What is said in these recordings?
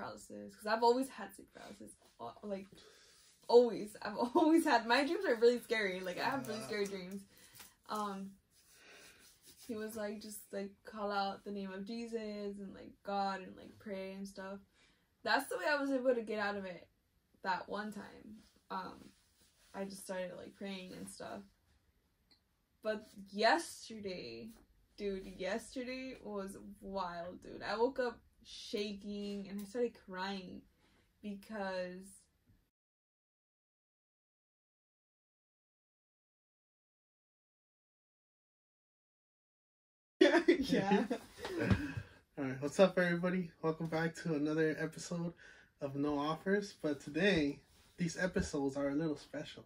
paralysis. Because I've always had sleep paralysis. Like, always. I've always had... My dreams are really scary. Like, I have really scary dreams. He was like, just like, call out the name of Jesus and like God and like pray and stuff. That's the way I was able to get out of it that one time. I just started like praying and stuff. But yesterday was wild, dude. I woke up shaking and I started crying because yeah. Alright, what's up everybody? Welcome back to another episode of No Offers. But today, these episodes are a little special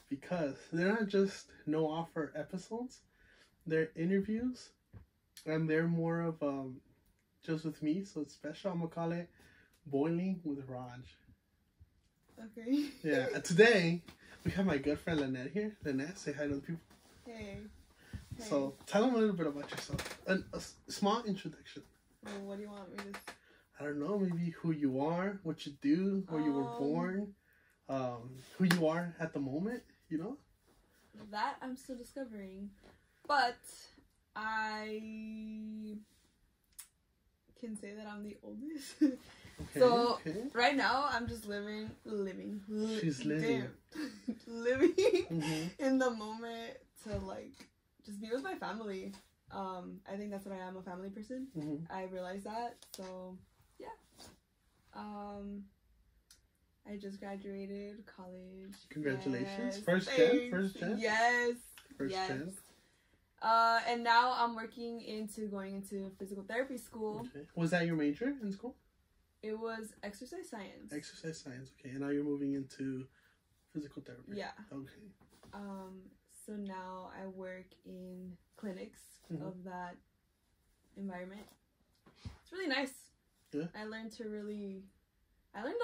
because they're not just no offer episodes. They're interviews and they're more of just with me, so it's special. I'm gonna call it Boiling with Rog. Okay. Yeah, and today we have my good friend Lynette here. Lynette, say hi to the people. Hey. So, tell them a little bit about yourself. A small introduction. Well, what do you want me to... I don't know, maybe who you are, what you do, where you were born, who you are at the moment, you know? That I'm still discovering. But I can say that I'm the oldest. Okay, right now I'm just living. She's living. Living in the moment to like just be with my family. I think that's what I am, a family person. I realized that. So yeah. I just graduated college. Congratulations. Yes. First gen? Yes. First gen. And now I'm going into physical therapy school. Okay. Was that your major in school? It was exercise science. Exercise science, okay. And now you're moving into physical therapy. Yeah. Okay. So now I work in clinics of that environment. It's really nice. Yeah. I learned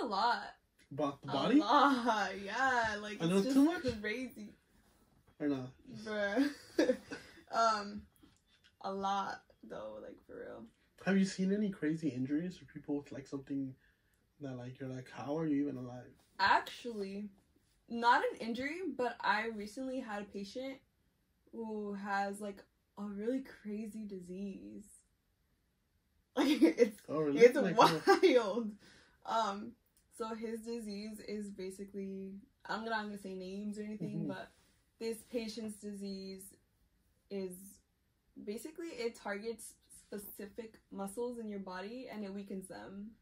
a lot. About the body? A lot, yeah. Like, I know it's just too much? crazy. Or not? Bruh. A lot, though, like, for real. Have you seen any crazy injuries or people with, like, something that, like, you're like, how are you even alive? Actually, not an injury, but I recently had a patient who has, like, a really crazy disease. Like, it's like, wild. So his disease is basically, I'm not gonna say names or anything, but this patient's disease is basically, it targets specific muscles in your body and it weakens them.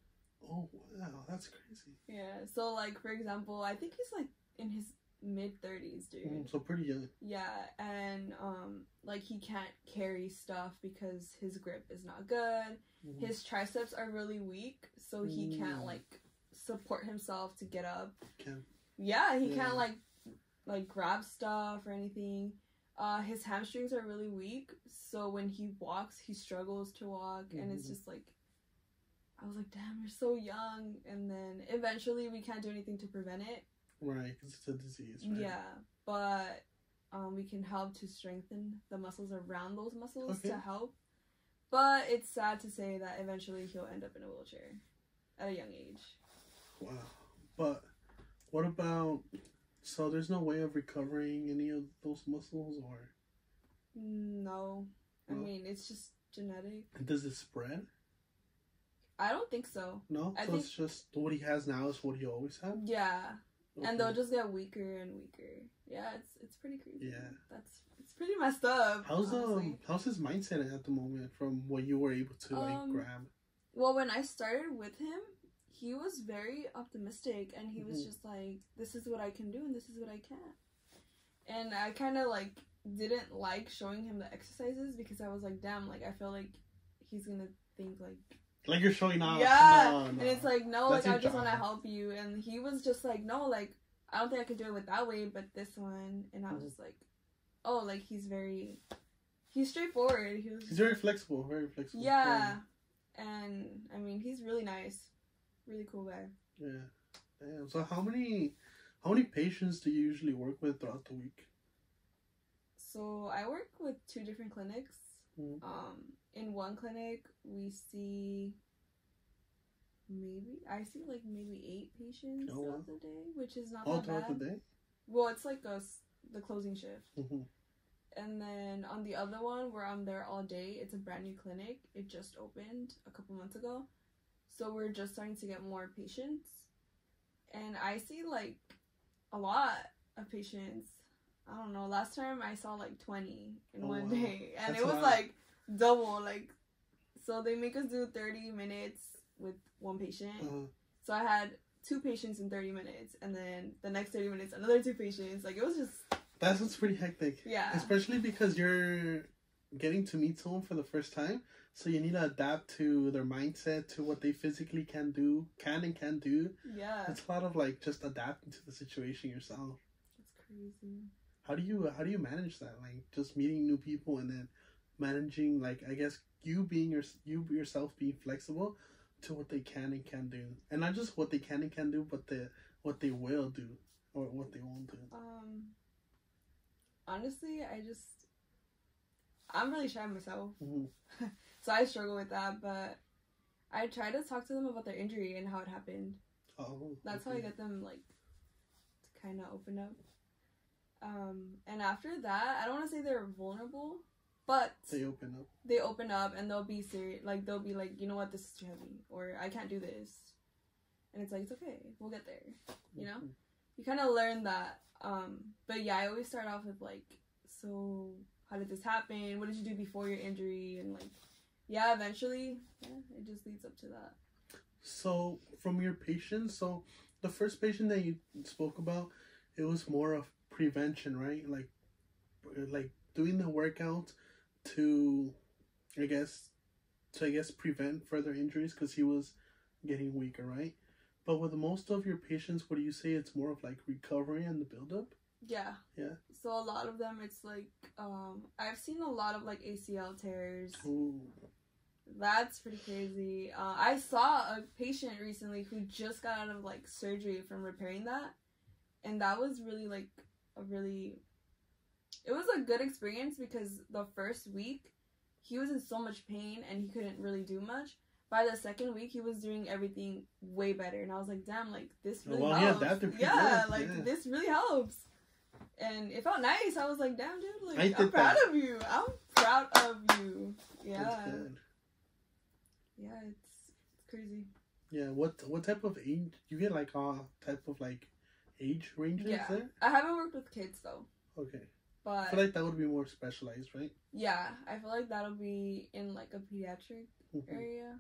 Oh wow, that's crazy. Yeah, so like, for example, I think he's like in his mid-30s, dude. So pretty young. Yeah, and like, he can't carry stuff because his grip is not good. His triceps are really weak, so he can't like support himself to get up. Yeah, he can't like grab stuff or anything. His hamstrings are really weak, so when he walks, he struggles to walk, and it's just like, I was like, damn, you're so young. And then eventually we can't do anything to prevent it. Right, because it's a disease, right? Yeah, but we can help to strengthen the muscles around those muscles to help. But it's sad to say that eventually he'll end up in a wheelchair at a young age. Wow. But what about, so there's no way of recovering any of those muscles, or? No. I mean, it's just genetic. Does it spread? I don't think so. No? I So think it's just what he has now is what he always had? Yeah. Okay. And they'll just get weaker and weaker. Yeah, it's pretty crazy. Yeah. It's pretty messed up. How's his mindset at the moment from what you were able to like grab? Well, when I started with him, he was very optimistic, and he was just like, this is what I can do and this is what I can't. And I kind of like didn't like showing him the exercises because I was like, damn, like I feel like he's gonna think like you're showing off. Yeah. No. And it's like, no, that's like I just want to help you. And he was just like, no, like I don't think I could do it with that way, but this one. And I was just like, oh, like he's straightforward. He's very flexible, Yeah. And I mean, he's really nice, really cool guy. Yeah. Damn. So how many patients do you usually work with throughout the week? So I work with 2 different clinics. In one clinic we see maybe I see like maybe 8 patients throughout the day, which is not all that throughout bad. the day. Well, it's like the closing shift. Mm-hmm. And then on the other one where I'm there all day, it's a brand new clinic. It just opened a couple months ago. So we're just starting to get more patients. And I see like a lot of patients. I don't know. Last time I saw like 20 in one day. And it was like double. Like, so they make us do 30 minutes with one patient. So I had 2 patients in 30 minutes. And then the next 30 minutes, another 2 patients. Like, it was just... That sounds pretty hectic. Yeah. Especially because you're getting to meet someone for the first time. So you need to adapt to their mindset, to what they physically can do. Yeah. It's a lot of like just adapting to the situation yourself. It's crazy. How do you manage that? Like just meeting new people and then managing, like, I guess you being you yourself being flexible to what they can and can't do. And not just what they can and can't do, but what they will do or what they won't do. Honestly, I'm really shy myself. Mm-hmm. So I struggle with that, but I try to talk to them about their injury and how it happened. That's how I get them, like, to kind of open up. And after that, I don't want to say they're vulnerable, but they open up. They open up and they'll be serious. Like, they'll be like, you know what, this is too heavy, or I can't do this. And it's like, it's okay, we'll get there, you know? You kind of learn that. But yeah, I always start off with like, so how did this happen? What did you do before your injury? And like, yeah, eventually, it just leads up to that. So from your patients, so the first patient that you spoke about, it was more of prevention, right? Like doing the workout to, I guess, prevent further injuries because he was getting weaker, right? But with most of your patients, what do you say? It's more of like recovery and the build-up? Yeah. Yeah. So a lot of them, it's like, I've seen a lot of like ACL tears. Ooh. That's pretty crazy. I saw a patient recently who just got out of like surgery from repairing that. And that was really like it was a good experience because the first week he was in so much pain and he couldn't really do much. By the second week, he was doing everything way better. And I was like, damn, like, this really helps. This really helps. And it felt nice. I was like, damn, dude, like, I'm proud of you. I'm proud of you. Yeah. Yeah, it's crazy. Yeah, what type of age? You get, like, type of, like, age ranges there? I haven't worked with kids, though. Okay. But I feel like that would be more specialized, right? Yeah, I feel like that'll be in, like, a pediatric area.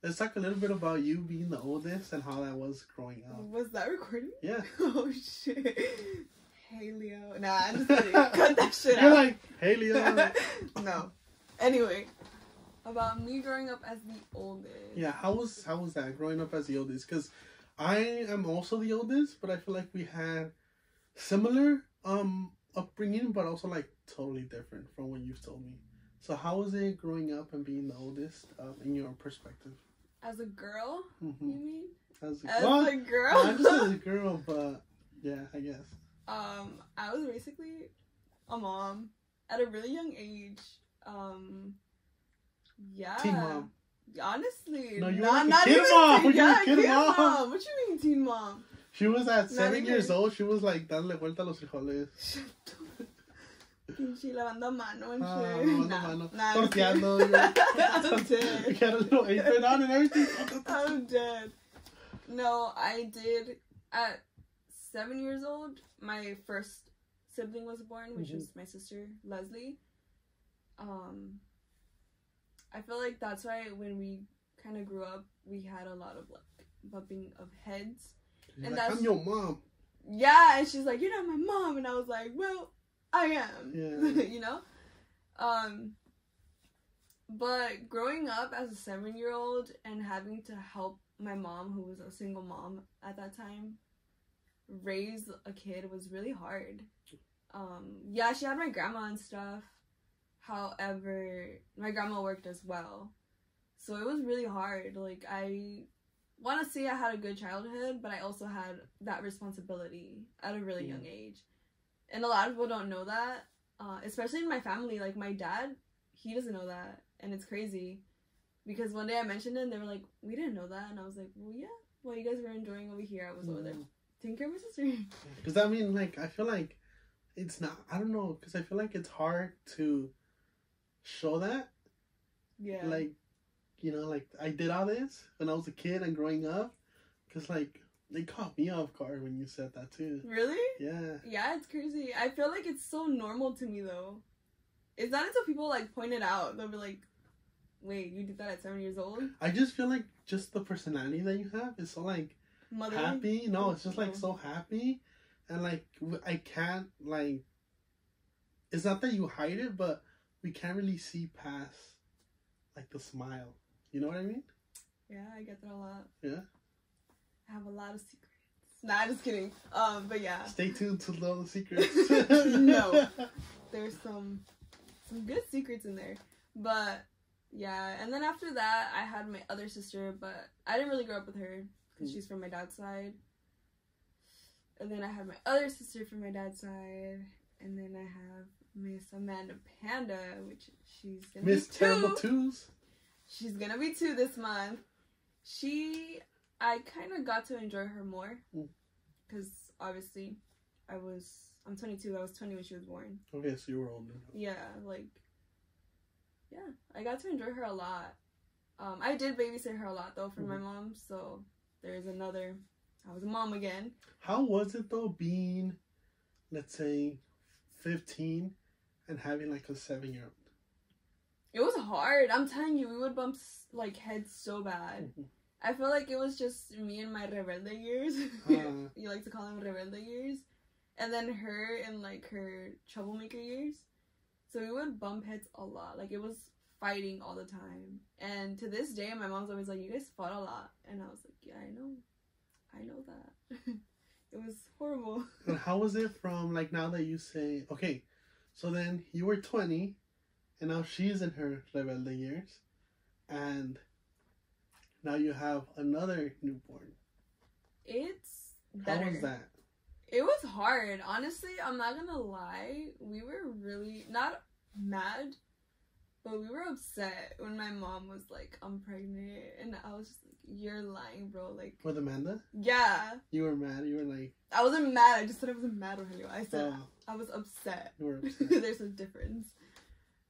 Let's talk a little bit about you being the oldest and how that was growing up. Was that recording? Yeah. Oh, shit. Hey, Leo. Nah, I'm just kidding. Cut that shit out. You're like, hey, Leo. No. Anyway, about me growing up as the oldest. Yeah, how was that, growing up as the oldest? Because I am also the oldest, but I feel like we had similar upbringing, but also, like, totally different from what you've told me. So how was it growing up and being the oldest in your perspective? As a girl, you mean? As a girl? Not just as a girl, but yeah, I guess. I was basically a mom at a really young age. Yeah. Teen mom. Honestly. No, you not were like a kid mom. Yeah, kid mom. What you mean teen mom? She was at 7 years old. She was like, dale vuelta a los frijoles. Pinche lavando mano and shit. Torteando. I'm dead. You got a little apron on and everything. I'm dead. No, I did. At 7 years old, my first sibling was born, which was my sister, Leslie. I feel like that's why when we kind of grew up, we had a lot of, like, bumping of heads. And like, I'm your mom. Yeah, and she's like, you're not my mom. And I was like, well, I am. Yeah. You know? But growing up as a 7-year-old and having to help my mom, who was a single mom at that time, raise a kid was really hard. Yeah, she had my grandma and stuff. However, my grandma worked as well. So it was really hard. Like, I want to say I had a good childhood, but I also had that responsibility at a really young age. And a lot of people don't know that, especially in my family. Like, my dad, he doesn't know that, and it's crazy. Because one day I mentioned it and they were like, we didn't know that. And I was like, well, yeah. While you guys were enjoying over here, I was over there taking care of my sister. Because, I mean, like, I feel like it's not, I don't know, because I feel like it's hard to show that. Yeah. Like, you know, like, I did all this when I was a kid and growing up. Because, like, they caught me off guard when you said that, too. Really? Yeah. Yeah, it's crazy. I feel like it's so normal to me, though. It's not until people, like, point it out. They'll be like, wait, you did that at 7 years old? I just feel like just the personality that you have is so, like, Motherly? happy. No, it's just, like, so happy. And, like, I can't, like, it's not that you hide it, but we can't really see past, like, the smile. You know what I mean? Yeah, I get that a lot. Yeah? I have a lot of secrets. Nah, just kidding. But yeah. Stay tuned to know the secrets. No. There's some good secrets in there. But, yeah. And then after that, I had my other sister, but I didn't really grow up with her because she's from my dad's side. And then I had my other sister from my dad's side. And then I have Miss Amanda Panda, which she's gonna Miss be 2. Terrible Twos. She's gonna be 2 this month. I kind of got to enjoy her more. Because, obviously, I'm 22. I was 20 when she was born. Okay, so you were older. Yeah, like, yeah. I got to enjoy her a lot. I did babysit her a lot, though, for my mom. So, there's another... I was a mom again. How was it, though, being, let's say, 15 and having, like, a 7-year-old? It was hard. I'm telling you, we would bump, like, heads so bad. I feel like it was just me in my rebelde years. You like to call them rebelde years. And then her in, like, her troublemaker years. So we would bump heads a lot. Like, it was fighting all the time. And to this day, my mom's always like, you guys fought a lot. And I was like, yeah, I know. I know that. It was horrible. And how was it from, like, now that you say, okay, so then you were 20, and now she's in her rebelde years, and now you have another newborn. It's better. How was that? It was hard. Honestly, I'm not gonna lie. We were really, not mad, but we were upset when my mom was like, I'm pregnant. And I was just like, you're lying, bro. Like, With Amanda? Yeah. You were mad? You were like... I wasn't mad. I just said I wasn't mad with her. I said I was upset. You were upset. There's a difference.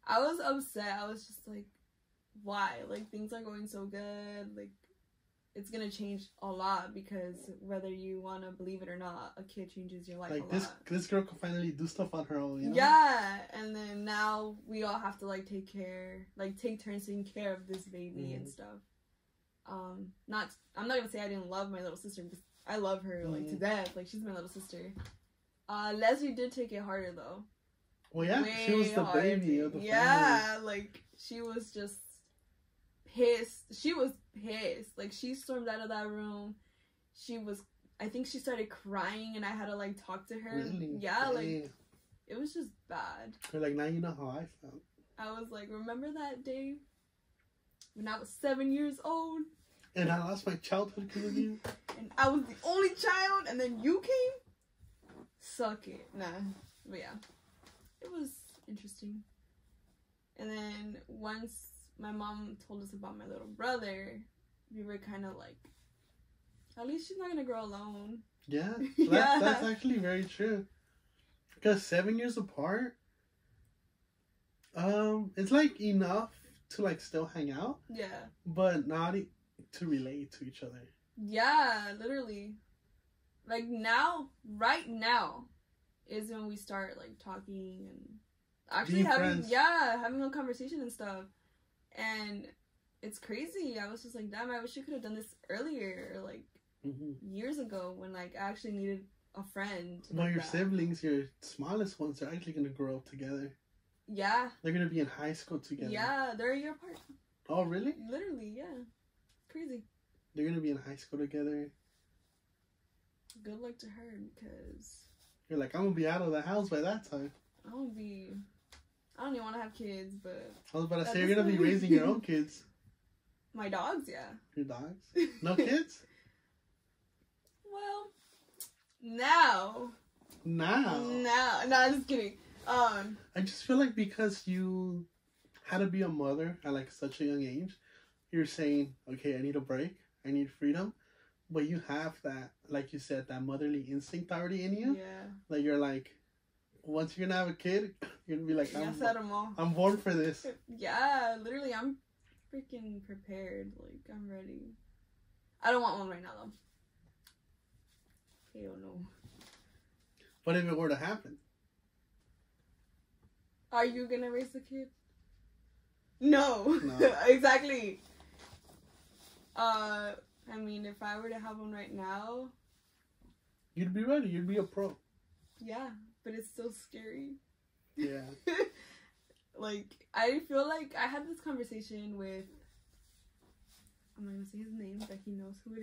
I was upset. I was just like, why? Like, things are going so good. Like, it's gonna change a lot because whether you want to believe it or not, a kid changes your life like, a lot. this girl can finally do stuff on her own, you know? Yeah, and then now we all have to, like, take turns taking care of this baby and stuff. I'm not gonna say I didn't love my little sister because I love her, like, to death. Like, she's my little sister. Leslie did take it harder, though. Well, yeah, she was the baby of the family. Yeah, like, she was just pissed. She was pissed. Like, she stormed out of that room. I think she started crying and I had to, like, talk to her. Really? Yeah, like, it was just bad. You're like, now you know how I felt. I was like, remember that day when I was 7 years old? And I lost my childhood because of you? And I was the only child and then you came? Suck it. Nah. But yeah. It was interesting. And then once my mom told us about my little brother, we were kind of like, at least she's not going to grow alone. Yeah. That's actually very true. Because 7 years apart, it's like enough to like still hang out. Yeah. But not to relate to each other. Yeah, literally. Like now, right now, is when we start like talking and actually having a conversation and stuff. And it's crazy. I was just like, damn, I wish you could have done this earlier, or like years ago when like I actually needed a friend. Well, your siblings, your smallest ones, are actually gonna grow up together. Yeah. They're gonna be in high school together. Yeah, they're a year apart. Oh, really? Literally, yeah. Crazy. They're gonna be in high school together. Good luck to her because you're like, I'm gonna be out of the house by that time. I don't even want to have kids, but I was about to say you're gonna be raising your own kids. My dogs, yeah. Your dogs? No kids? Well, now. No, I'm just kidding. I just feel like because you had to be a mother at like such a young age, you're saying, okay, I need a break, I need freedom, but you have that, like you said, that motherly instinct already in you. Yeah. Like you're like, once you're gonna have a kid, you're gonna be like, I'm born for this. Yeah, literally, I'm freaking prepared. Like, I'm ready. I don't want one right now, though. Hell no. But if it were to happen? Are you gonna raise a kid? No. No. Exactly. I mean, if I were to have one right now... You'd be ready. You'd be a pro. Yeah, but it's still scary. Yeah. Like, I feel like I had this conversation with... I'm not gonna say his name, but he knows who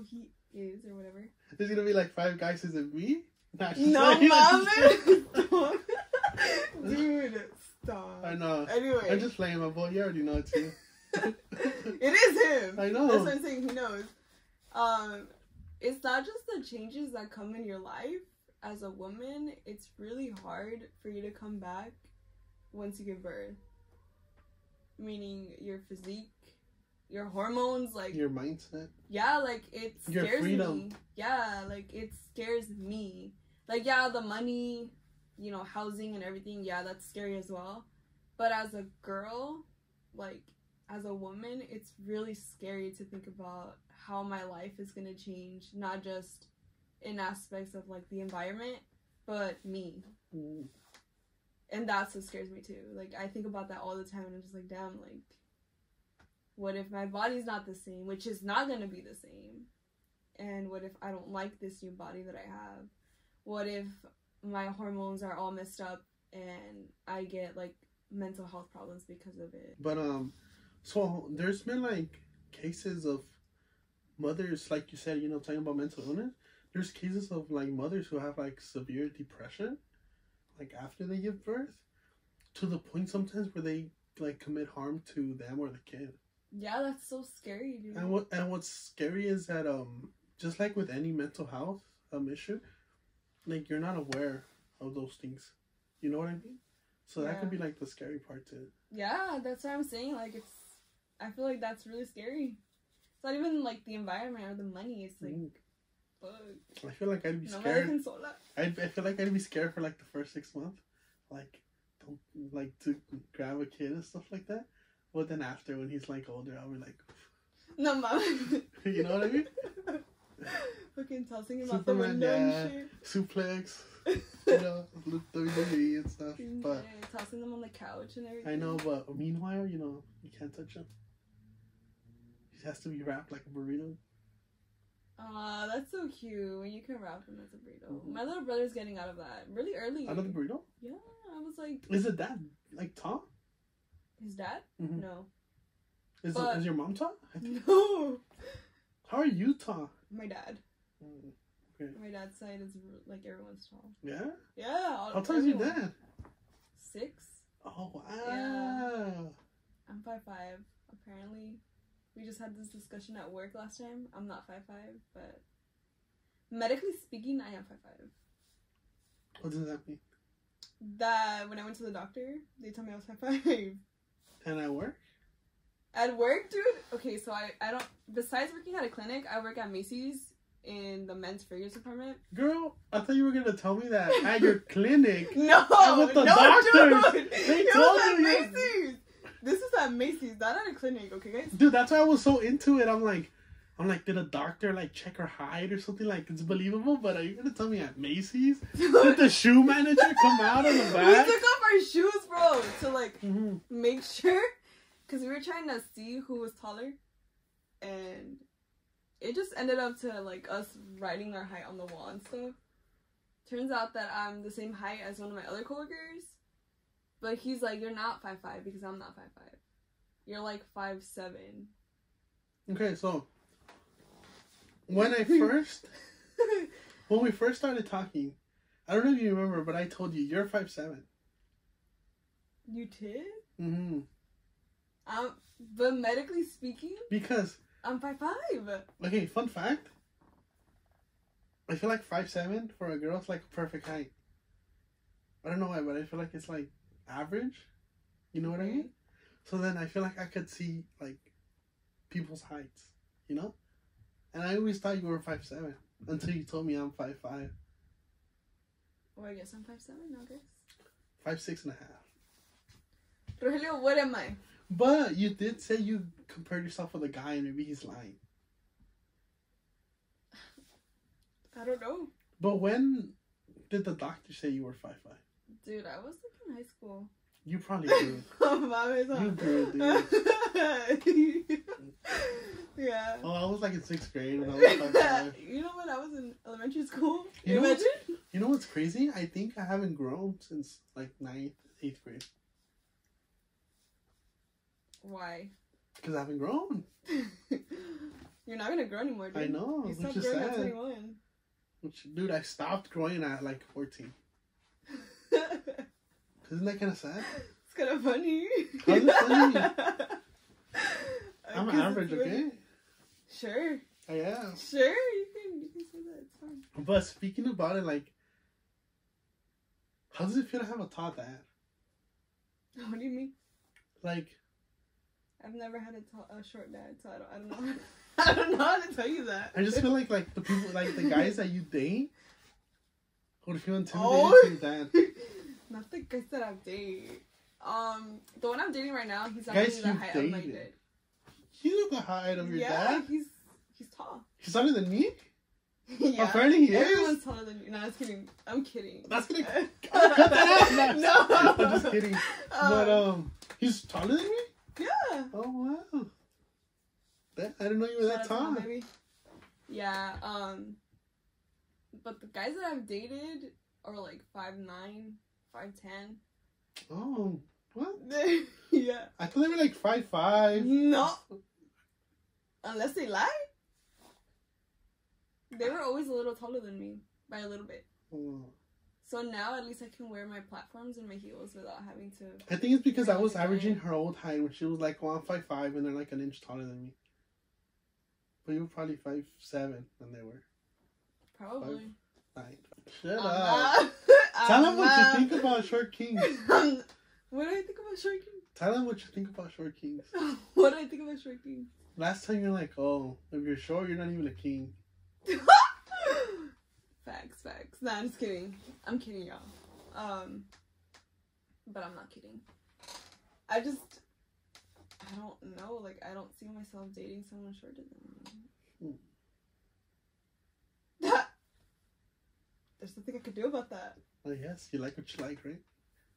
he is, or whatever. There's gonna be like 5 guys. Is it me? No, mom. Dude, stop. I know. Anyway. I'm just playing my boy. You already know it's you. It is him. I know. That's what I'm saying. He knows. It's not just the changes that come in your life as a woman. It's really hard for you to come back once you give birth. Meaning your physique, your hormones, like... Your mindset. Yeah, like, it your scares freedom. me. Yeah, like, it scares me. Like, yeah, the money, you know, housing and everything, yeah, that's scary as well. But as a girl, like, as a woman, it's really scary to think about how my life is going to change, not just in aspects of, like, the environment, but me. Mm. And that's what scares me, too. Like, I think about that all the time, and I'm just like, damn, like, what if my body's not the same, which is not going to be the same? And what if I don't like this new body that I have? What if my hormones are all messed up and I get, like, mental health problems because of it? But, so there's been, like, cases of mothers, like you said, you know, talking about mental illness. There's cases of, like, mothers who have, like, severe depression, like, after they give birth, to the point sometimes where they, like, commit harm to them or the kid. Yeah, that's so scary, dude. And what's scary is that, just like with any mental health issue, like, you're not aware of those things. You know what I mean? So that could be, like, the scary part to it. Yeah, that's what I'm saying. Like, I feel like that's really scary. It's not even, like, the environment or the money. It's, like, fuck. I feel like I'd be scared. I feel like I'd be scared for, like, the first 6 months. Like, don't, like, to grab a kid and stuff like that. But then after, when he's, like, older, I'll be like... No, mom. You know what I mean? Fucking tossing him out the window and shit. Suplex. You know, WWE and stuff. But tossing them on the couch and everything. I know, but meanwhile, you know, you can't touch him. He has to be wrapped like a burrito. Aw, that's so cute. When you can wrap him as a burrito. Mm-hmm. My little brother's getting out of that really early. Out of the burrito? Yeah, I was like... Is it that, like, tall? His dad? Mm-hmm. No. Is your mom tall? No. How are you tall? My dad. Mm, okay. My dad's side is like everyone's tall. Yeah? Yeah. How tall is your dad? 6. Oh, wow. Yeah. I'm 5'5", apparently. We just had this discussion at work last time. I'm not 5'5", but medically speaking, I am 5'5". What does that mean? That when I went to the doctor, they told me I was 5'5". And at work? At work, dude? Okay, so I don't... Besides working at a clinic, I work at Macy's in the men's fragrance department. Girl, I thought you were going to tell me that at your clinic. No! With the doctors. Dude! They it told was at you. Macy's! This is at Macy's, not at a clinic, okay, guys? Dude, that's why I was so into it. I'm like, did a doctor, like, check her height or something? Like, it's believable, but are you going to tell me at Macy's? Did the shoe manager come out on the back? We took off our shoes, bro, to, like, mm-hmm. make sure. Because we were trying to see who was taller. And it just ended up to, like, us writing our height on the wall and stuff. Turns out that I'm the same height as one of my other coworkers. But he's like, you're not 5'5", because I'm not 5'5". You're, like, 5'7". Okay, so... When we first started talking, I don't know if you remember, but I told you, you're 5'7". You did? Mm-hmm. But medically speaking... Because... I'm 5'5". Okay, fun fact. I feel like 5'7" for a girl is like perfect height. I don't know why, but I feel like it's like average. You know what I mean? So then I feel like I could see, like, people's heights, you know? And I always thought you were 5'7", until you told me I'm 5'5". Well, I guess I'm 5'7", I guess. 5'6.5". Rogelio, what am I? But you did say you compared yourself with a guy and maybe he's lying. I don't know. But when did the doctor say you were 5'5"? Dude, I was like in high school. You probably grew. You grew, dude. Yeah. Oh, I was like in 6th grade when I was 5'5". You know when I was in elementary school? You know what's crazy? I think I haven't grown since like 9th, 8th grade. Why? Because I haven't grown. You're not gonna grow anymore, dude. I know. You stopped growing at 21. Dude, I stopped growing at like 14. Isn't that kind of sad? It's kind of funny. How's it funny? I'm average, okay? Sure. I am. Sure, you can say that. It's fine. But speaking about it, like, how does it feel to have a tall dad? What do you mean? Like, I've never had a short dad, so I don't know. I don't know how to tell you that. I just feel like the people, like the guys that you date, would feel intimidated to your dad. Not the guys that I've dated. The one I'm dating right now, he's actually the height of my dad. He's not the height of your dad. He's tall. He's taller than me? Yeah. Apparently he is. Everyone's taller than you. No, I'm kidding. That's gonna cut that out. No. I'm just kidding. But he's taller than me? Yeah. Oh wow. I didn't know you were that tall. Baby. Yeah. But the guys that I've dated are like 5'9", 5'10". Oh, what? Yeah. I thought they were like 5'5". No. Unless they lie. They were always a little taller than me. By a little bit. Oh. So now at least I can wear my platforms and my heels without having to... I think it's because I was averaging her old height when she was like, well, I'm 5'5", and they're like an inch taller than me. But you were probably 5'7" when they were. Probably. 5'9". Shut up. Tell them what you think about short kings. What do I think about short kings? Tell them what you think about short kings. What do I think about short kings? Last time you're like, oh, if you're short, you're not even a king. Facts. Nah, I'm just kidding. I'm kidding, y'all. But I'm not kidding. I don't know. Like, I don't see myself dating someone shorter than me. There's nothing I could do about that. Oh, yes. You like what you like, right?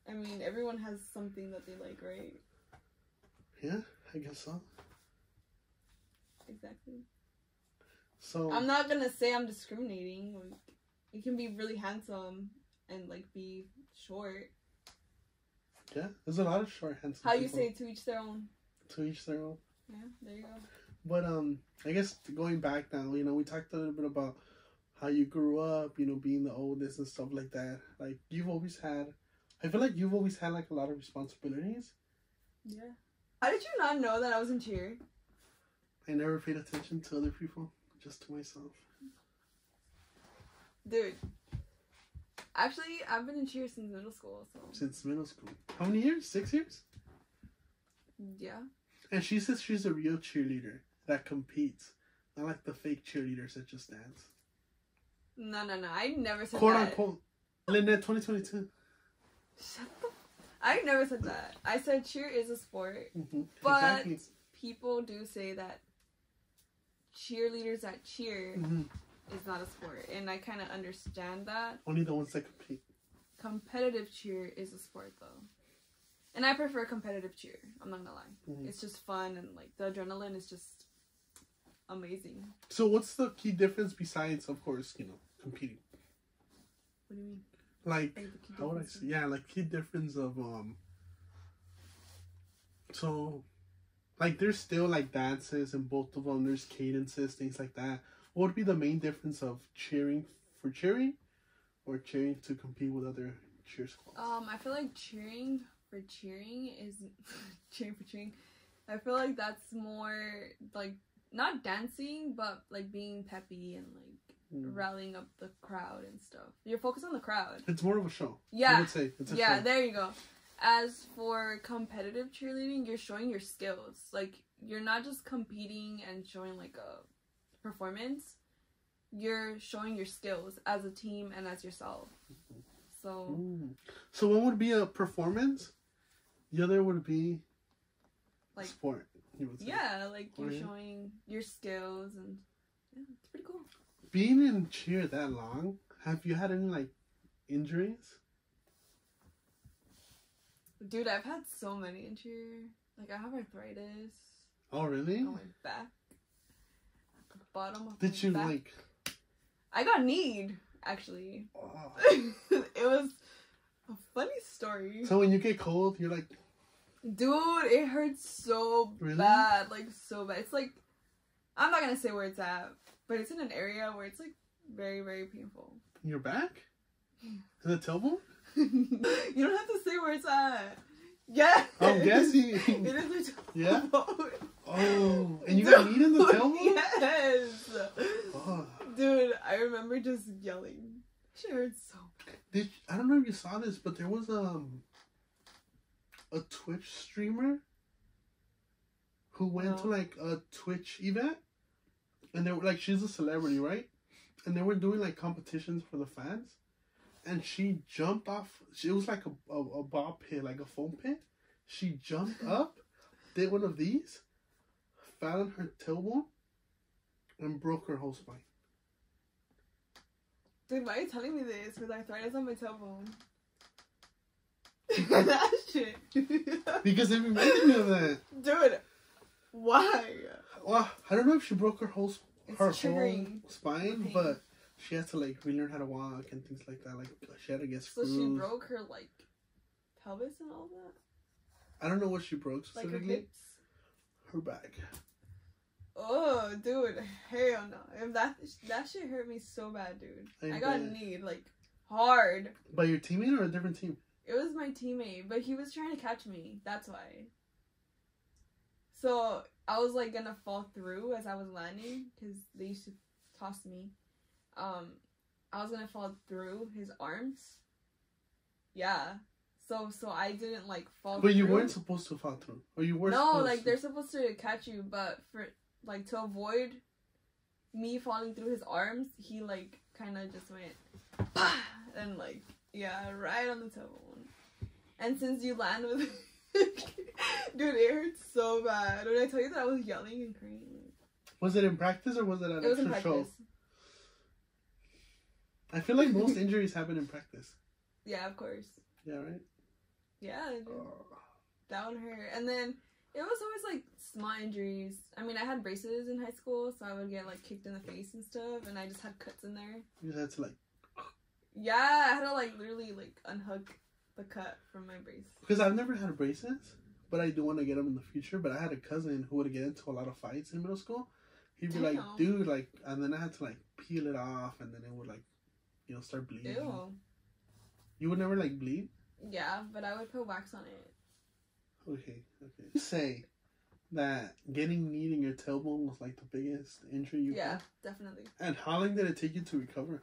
I mean, everyone has something that they like, right? Yeah, I guess so. Exactly. So I'm not gonna say I'm discriminating. Like, you can be really handsome and like be short. Yeah, there's a lot of short, handsome How people. you say to each their own. To each their own. Yeah, there you go. But I guess going back now, you know, we talked a little bit about how you grew up, you know, being the oldest and stuff like that. Like, I feel like you've always had like a lot of responsibilities. Yeah. How did you not know that I was in cheer? I never paid attention to other people, just to myself. Dude. Actually, I've been in cheer since middle school, so. Since middle school. How many years? 6 years? Yeah. And she says she's a real cheerleader that competes. Not like the fake cheerleaders that just dance. No. I never said Quote that. unquote. Lynette 2022. Shut the... I never said that. I said cheer is a sport. Mm-hmm. But exactly. people do say that cheerleaders that cheer is not a sport. And I kind of understand that. Only the ones that compete. Competitive cheer is a sport, though. And I prefer competitive cheer. I'm not gonna lie. Mm-hmm. It's just fun, and like the adrenaline is just amazing. So what's the key difference besides, of course, you know, competing? What do you mean? Like how would I say? Yeah, like key difference of so like there's still like dances in both of them. There's cadences, things like that. What would be the main difference of cheering for cheering or cheering to compete with other cheer squads? I feel like cheering for cheering is cheering for cheering. I feel like that's more like not dancing, but like being peppy and like rallying up the crowd and stuff. You're focused on the crowd. It's more of a show. Yeah. I would say it's a show. Yeah, there you go. as for competitive cheerleading, you're showing your skills. Like, you're not just competing and showing, like, a performance. You're showing your skills as a team and as yourself. So... So one would be a performance? The other would be... like sport, you would say. Yeah, like, you're showing your skills, and... yeah, it's pretty cool. Being in cheer that long, have you had any, like, injuries? Dude, I've had so many in cheer. Like, I have arthritis. Oh, really? On my back. The bottom of my back. Did you, like... I got kneed, actually. Oh. It was a funny story. So when you get cold, you're like... Dude, it hurts so bad. Like, so bad. It's like... I'm not gonna say where it's at, but it's in an area where it's, like, very, very painful. Your back? In the tailbone? You don't have to say where it's at. Yeah. I'm guessing. It is the tailbone. Yeah? Oh, and you got kneed in the tailbone? Yes. Oh. Dude, I remember just yelling. Shit hurts so bad. I don't know if you saw this, but there was a Twitch streamer who went to, like, a Twitch event, and they were, like, she's a celebrity, right? And they were doing, like, competitions for the fans, and she jumped off. It was like a ball pit, like a foam pit. She jumped up, did one of these, fell on her tailbone, and broke her whole spine. Dude, why are you telling me this? With arthritis on my tailbone. That shit. Because it reminded me of that. Dude, why? Well, I don't know if she broke her whole whole spine, but she had to, like, relearn how to walk and things like that. Like, she had to get screws. So she broke her, like, pelvis and all that? I don't know what she broke specifically. Like her hips? Her back. Oh, dude, hell no. If that shit hurt me so bad, dude. I got kneed, like, hard. By your teammate or a different team? It was my teammate, but he was trying to catch me. That's why. So, I was, like, gonna fall through as I was landing, because they used to toss me. I was gonna fall through his arms. Yeah. So I didn't, like, fall through. But you weren't supposed to fall through. Or you were supposed to. Like, they're supposed to catch you, but for... like, to avoid me falling through his arms, he, like, kind of just went, and, like, yeah, right on the tailbone. And since you land with, dude, it hurts so bad. When I tell you that I was yelling and crying. Was it in practice or was it an extra show? I feel like most injuries happen in practice. Yeah, of course. Yeah, right? Yeah, that one hurt. And then... it was always, like, small injuries. I mean, I had braces in high school, so I would get, like, kicked in the face and stuff, and I just had cuts in there. You just had to, like... yeah, I had to, like, literally, like, unhook the cut from my brace. Because I've never had braces, but I do want to get them in the future. But I had a cousin who would get into a lot of fights in middle school. He'd be like, dude, like... and then I had to, like, peel it off, and then it would, like, you know, start bleeding. Ew. You would never, like, bleed? Yeah, but I would put wax on it. Okay. You say that getting kneed in your tailbone was, like, the biggest injury you had? Yeah, definitely. And how long did it take you to recover?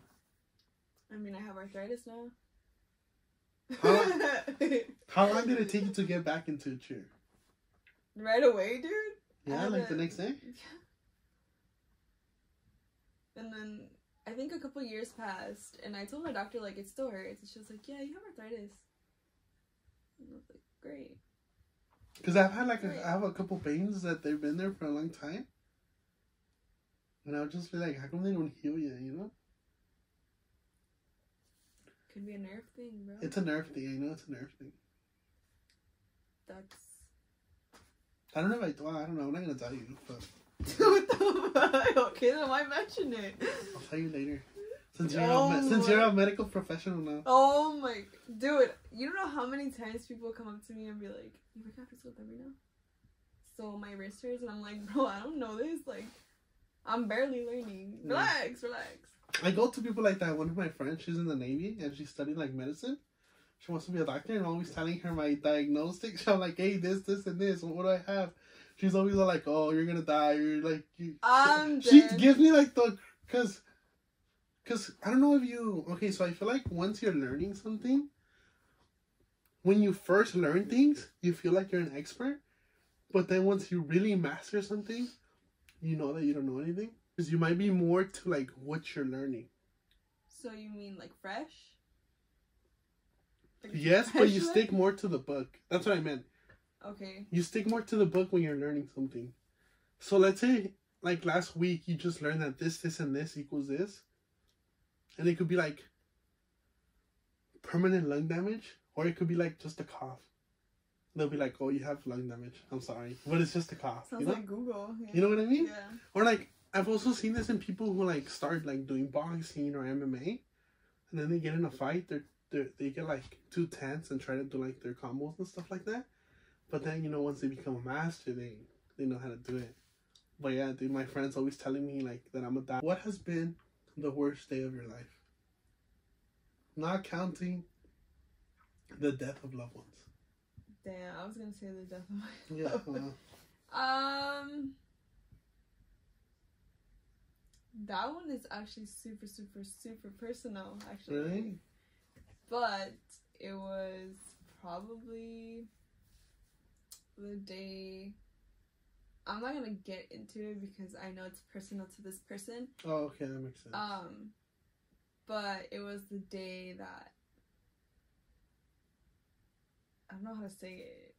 I mean, I have arthritis now. How long did it take you to get back into a chair? Right away, dude? Yeah, like the next day? Yeah. And then, I think a couple years passed, and I told my doctor, like, it still hurts. And she was like, yeah, you have arthritis. And I was like, great. Because I've had, like, I have a couple pains that they've been there for a long time. And I would just be like, how come they don't heal yet, you know? Could be a nerve thing, bro. It's a nerve thing. I know it's a nerve thing. That's... I don't know if I don't know. I'm not going to tell you, but... what the fuck? Okay, then why mention it? I'll tell you later. Since you're a medical professional now. Oh my... dude, you don't know how many times people come up to me and be like, you work out physical therapy now? So my wrist hurts, and I'm like, bro, I don't know this. Like, I'm barely learning. Relax. I go to people like that. One of my friends, she's in the Navy, and she's studying, like, medicine. She wants to be a doctor, and I'm always telling her my diagnostics. I'm like, hey, this, and this. What do I have? She's always like, oh, you're gonna die. You're like... She gives me, like, the... Because I don't know if you... Okay, so I feel like once you're learning something, when you first learn things, you feel like you're an expert. But then once you really master something, you know that you don't know anything. Because you might be more to like what you're learning. So you mean like fresh? Like yes, but you stick more to the book. That's what I meant. Okay. You stick more to the book when you're learning something. So let's say, like last week, you just learned that this, and this equals this. And it could be like permanent lung damage, or it could be like just a cough. They'll be like, oh, you have lung damage. I'm sorry. But it's just a cough. Sounds like Google. Yeah. You know what I mean? Yeah. Or like, I've also seen this in people who like start like doing boxing or MMA. And then they get in a fight. They get like too tense and try to do like their combos and stuff like that. But then, you know, once they become a master, they know how to do it. But yeah, dude, my friend's always telling me like that I'm a dad. What has been the worst day of your life? Not counting the death of loved ones. Damn, I was gonna say the death of my Yeah. That one is actually super, super, super personal, actually. Really? But it was probably the day. I'm not gonna get into it because I know it's personal to this person. Oh, okay, that makes sense. But it was the day that I don't know how to say it,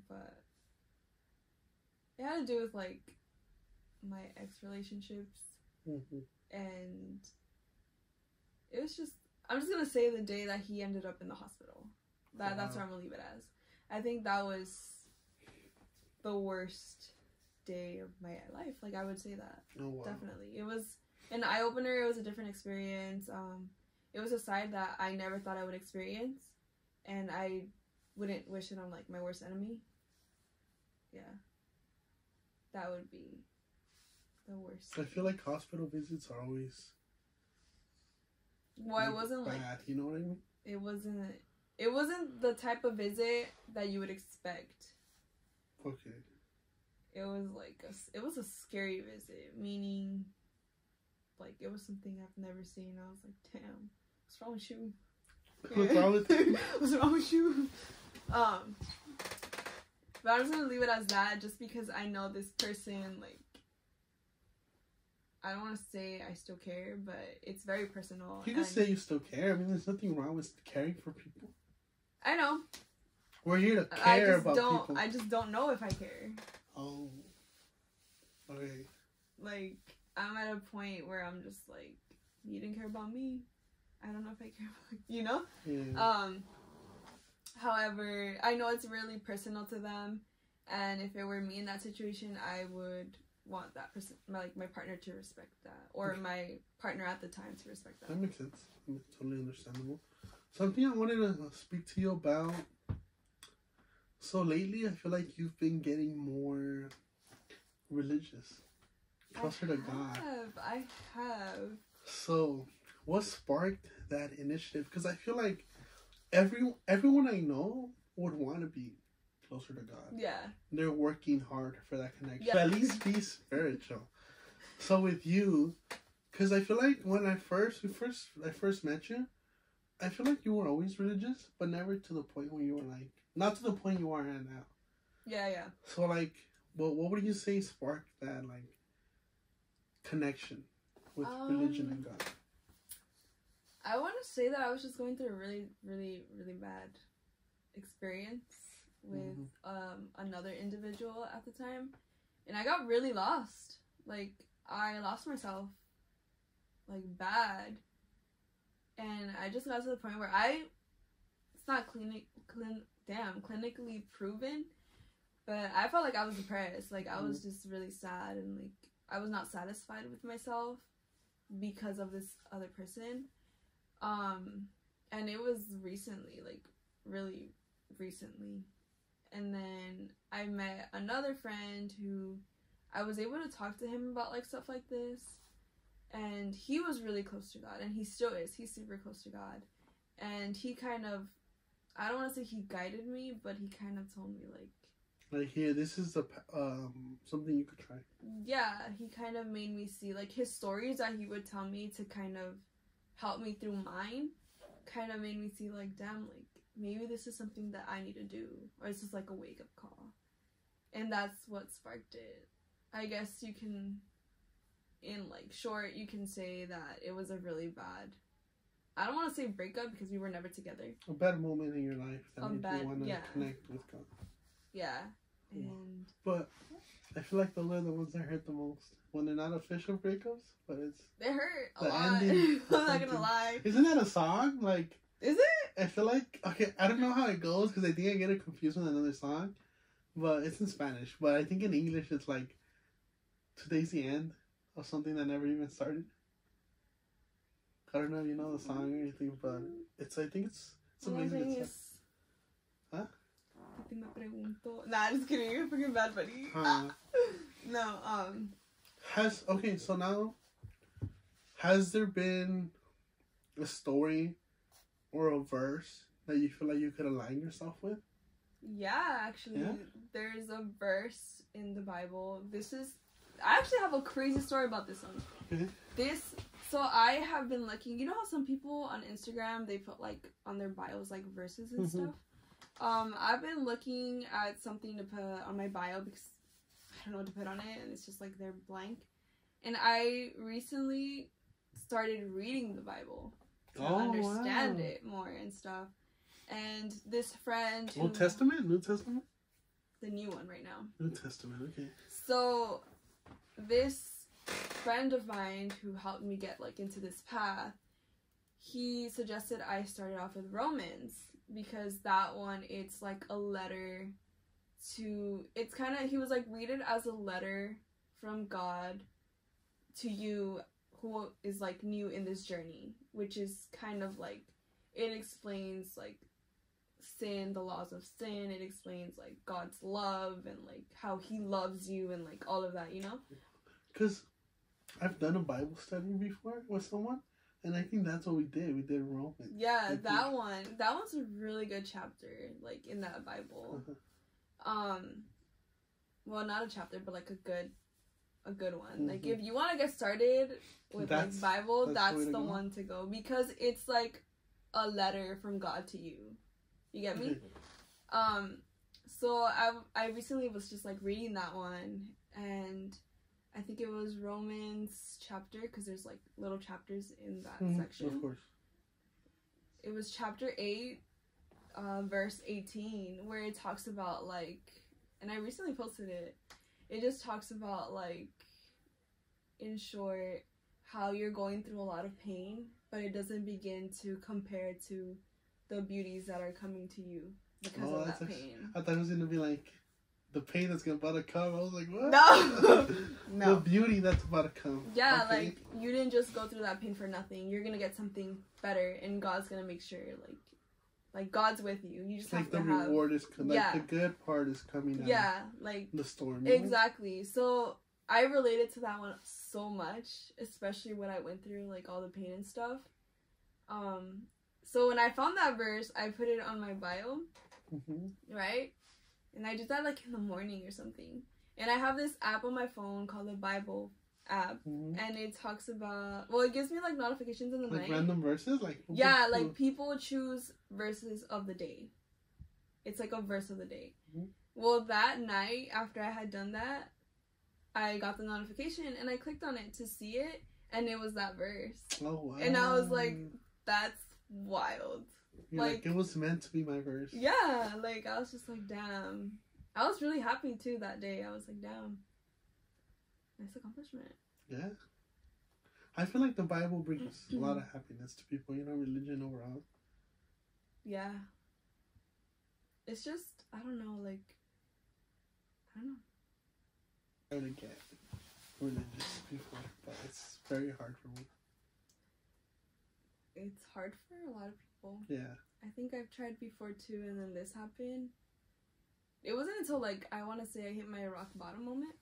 but it had to do with like my ex relationships, and it was just. I'm just gonna say the day that he ended up in the hospital. That's where I'm gonna leave it as. I think that was the worst day of my life. Like, I would say that. Oh, wow. Definitely. It was an eye-opener. It was a different experience. It was a side that I never thought I would experience, and I wouldn't wish it on like my worst enemy. Yeah. That would be the worst. I feel like hospital visits are always well, it wasn't bad, like, you know what I mean? It wasn't the type of visit that you would expect. Okay. It was like it was a scary visit, meaning like it was something I've never seen. I was like, damn, what's wrong with you? What's wrong with you? What's wrong with you? But I'm just gonna leave it as that, just because I know this person. Like, I don't want to say I still care, but it's very personal. You can say you still care. I mean, there's nothing wrong with caring for people. I know. We're here to care about people. I just don't know if I care. Oh. Okay. Like, I'm at a point where I'm just like, you didn't care about me. I don't know if I care about you, you know? Yeah. However, I know it's really personal to them, and if it were me in that situation, I would want that person, like my partner, to respect that, or my partner at the time to respect that. That makes sense. Totally understandable. Something I wanted to speak to you about. So lately, I feel like you've been getting more religious, closer to God. I have. So, what sparked that initiative? Because I feel like everyone I know would want to be closer to God. Yeah. They're working hard for that connection. Yeah. But at least be spiritual. So with you, because I feel like when I first met you, I feel like you were always religious, but never to the point where you were like, not to the point you are at now. Yeah, yeah. So like, what would you say sparked that like connection with religion and God? I want to say that I was just going through a really, really, really bad experience with another individual at the time, and I got really lost. Like, I lost myself, like, bad, and I just got to the point where it's not clinically proven, but I felt like I was depressed. Like, I was just really sad, and like I was not satisfied with myself because of this other person. And it was recently, like, really recently. And then I met another friend who I was able to talk to him about, like, stuff like this. And he was really close to God, and he still is. He's super close to God. And he kind of, I don't want to say he guided me, but he kind of told me, like, here, this is something you could try. Yeah, he kind of made me see, like, his stories that he would tell me to kind of help me through mine, kind of made me see, like, damn, like, maybe this is something that I need to do, or this is like a wake-up call. And that's what sparked it. I guess you can, in like short, you can say that it was a really bad, I don't want to say breakup because we were never together. A bad moment in your life that made you want to connect with God. Yeah. And but I feel like those are the ones that hurt the most. When they're not official breakups, but they hurt a lot. I'm not gonna lie. Isn't that a song? Like, is it? I feel like, okay, I don't know how it goes because I think I get it confused with another song, but it's in Spanish. But I think in English it's like, today's the end of something that never even started. I don't know if you know the song or anything, but I think it's amazing. Huh? Nah, just kidding. You're freaking Bad Bunny. No, so now, has there been a story or a verse that you feel like you could align yourself with? Yeah, actually, there's a verse in the Bible. I actually have a crazy story about this one. Okay. So I have been looking, you know how some people on Instagram, they put like on their bios like verses and stuff? I've been looking at something to put on my bio because I don't know what to put on it, and it's just like they're blank. And I recently started reading the Bible to understand it more and stuff. And this friend Old Testament? New Testament? The new one right now. New Testament, okay. So this friend of mine who helped me get like into this path, he suggested I started off with Romans because that one, it's like a letter to, it's kind of, he was like, read it as a letter from God to you who is like new in this journey, which is kind of like, it explains like sin, the laws of sin, it explains like God's love and like how he loves you and like all of that, you know? Because I've done a Bible study before with someone, and I think that's what we did. We did Romans. Yeah, that one's a really good chapter, like in that Bible. Well, not a chapter, but like a good one. Like if you want to get started with like Bible, that's the one to go because it's like a letter from God to you. You get me? So I recently was just like reading that one, and I think it was Romans chapter, because there's like little chapters in that section. Of course. It was chapter 8, verse 18, where it talks about like, and I recently posted it. It just talks about like, in short, how you're going through a lot of pain, but it doesn't begin to compare to the beauties that are coming to you because of that pain. I thought it was gonna be like the pain that's about to come. I was like, what? No. No. The beauty that's about to come. Yeah, okay. Like, you didn't just go through that pain for nothing. You're gonna get something better, and God's gonna make sure, like God's with you. You just have to have... Like, the reward is coming. Like, the good part is coming out. Yeah, like... the storm. Exactly. So, I related to that one so much, especially when I went through, like, all the pain and stuff. So, when I found that verse, I put it on my bio. Right? And I did that like in the morning or something. And I have this app on my phone called the Bible app. And it talks about, well, it gives me like notifications in the night. Like random verses? Like, yeah, like people choose verses of the day. It's like a verse of the day. Well, that night after I had done that, I got the notification and I clicked on it to see it. And it was that verse. Oh, wow. And I was like, that's wild. Like, it was meant to be my verse. Yeah, like, I was just like, damn. I was really happy, too, that day. I was like, damn. Nice accomplishment. Yeah. I feel like the Bible brings a lot of happiness to people, you know, religion overall. Yeah. It's just, I don't know, like, I don't know. I would get religious before, but it's very hard for me. It's hard for a lot of people. Yeah. I think I've tried before too, and then this happened. It wasn't until, like, I want to say I hit my rock bottom moment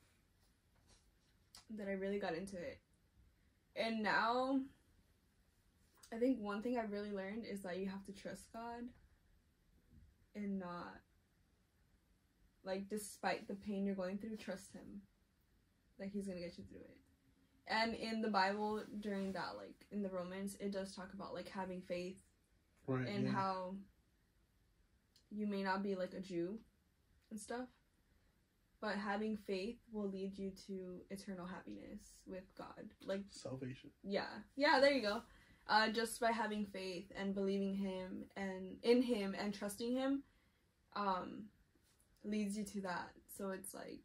that I really got into it. And now, I think one thing I've really learned is that you have to trust God and not, like, despite the pain you're going through, trust Him. Like, He's gonna get you through it. And in the Bible, during that, like, in the Romans, it does talk about, like, having faith. Right, and how you may not be like a Jew and stuff, but having faith will lead you to eternal happiness with God. Like salvation. Yeah, there you go. Just by having faith and believing him and in him and trusting him, leads you to that. So it's like,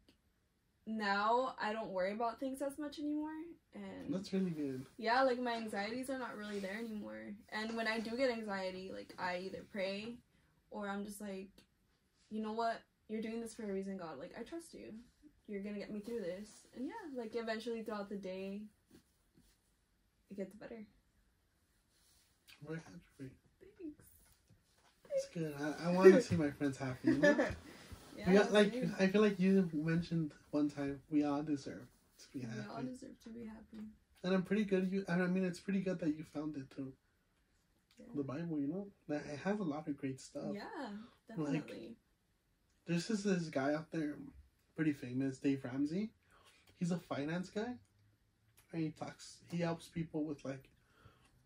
now I don't worry about things as much anymore, and that's really good. Yeah, like my anxieties are not really there anymore. And when I do get anxiety, like I either pray or I'm just like, you know what? You're doing this for a reason, God. Like, I trust you. You're gonna get me through this. And yeah, like eventually throughout the day, it gets better. Very happy. Thanks. It's good. I want to see my friends happy. You know? Yeah, I feel like you mentioned one time we all deserve to be happy. We all deserve to be happy. And I'm pretty good. It's pretty good that you found it too. Yeah. The Bible, you know, it has a lot of great stuff. Yeah, definitely. Like, there's this guy out there, pretty famous, Dave Ramsey. He's a finance guy, and he helps people with like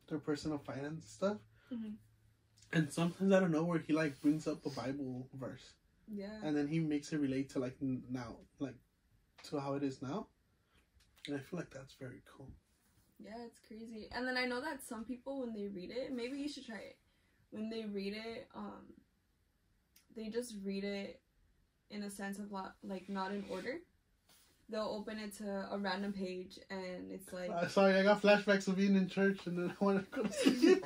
their personal finance stuff. Mm-hmm. And sometimes out of nowhere, he like brings up a Bible verse. Yeah. And then he makes it relate to like now, like to how it is now. And I feel like that's very cool. Yeah, it's crazy. And then I know that some people, when they read it, maybe you should try it. When they read it, they just read it in a sense of like not in order. They'll open it to a random page and it's like... sorry, I got flashbacks of being in church and then I want to go to sleep.